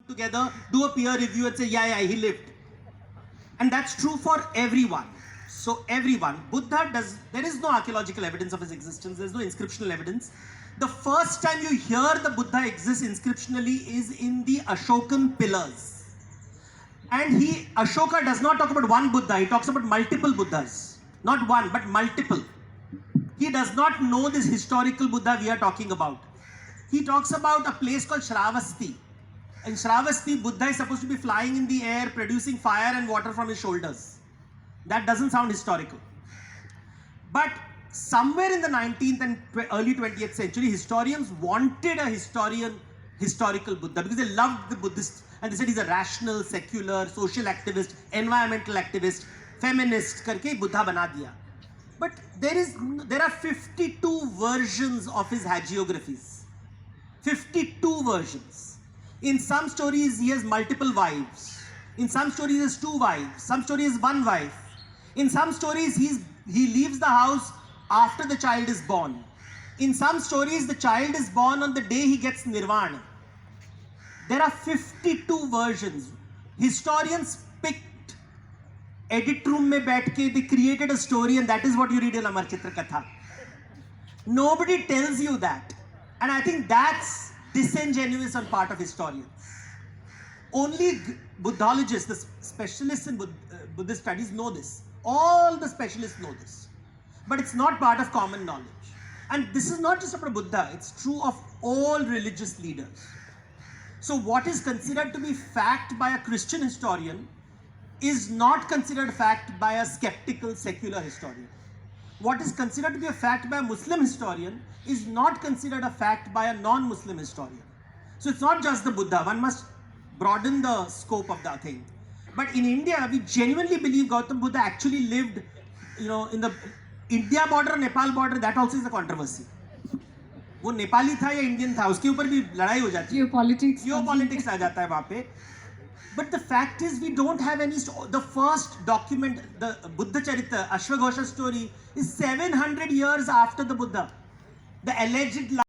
together, do a peer review and say, yeah, he lived. And that's true for everyone. So everyone, there is no archaeological evidence of his existence, there's no inscriptional evidence. The first time you hear the Buddha exists inscriptionally is in the Ashokan pillars. And Ashoka does not talk about one Buddha, he talks about multiple Buddhas. Not one, but multiple. He does not know this historical Buddha we are talking about. He talks about a place called Shravasti. In Shravasti, Buddha is supposed to be flying in the air, producing fire and water from his shoulders. That doesn't sound historical. But somewhere in the 19th and early 20th century, historians wanted a historical Buddha because they loved the Buddhists and they said he's a rational, secular, social activist, environmental activist, feminist, karke Buddha bana diya. But there are 52 versions of his hagiographies. 52 versions. In some stories, he has multiple wives. In some stories, he has 2 wives. Some stories, 1 wife. In some stories, he leaves the house after the child is born. In some stories, the child is born on the day he gets nirvana. There are 52 versions. Historians picked edit room mein baith ke, they created a story and that is what you read in Amar Chitra Katha. Nobody tells you that. And I think that's disingenuous on part of historians. Only Buddhologists, the specialists in Buddhist studies know this. All the specialists know this. But it's not part of common knowledge. And this is not just about Buddha, it's true of all religious leaders. So what is considered to be fact by a Christian historian is not considered fact by a skeptical secular historian. What is considered to be a fact by a Muslim historian is not considered a fact by a non-Muslim historian. So it's not just the Buddha, one must broaden the scope of the thing. But in India, we genuinely believe Gautam Buddha actually lived, in the India border, Nepal border, that also is a controversy. वो नेपाली था या Indian था उसके ऊपर भी लड़ाई हो जाती है जियोपॉलिटिक्स आ जाता है वहाँ पे. But the fact is we don't have any. The first document, the Buddha Charita, Ashwagosha story, is 700 years after the Buddha. The alleged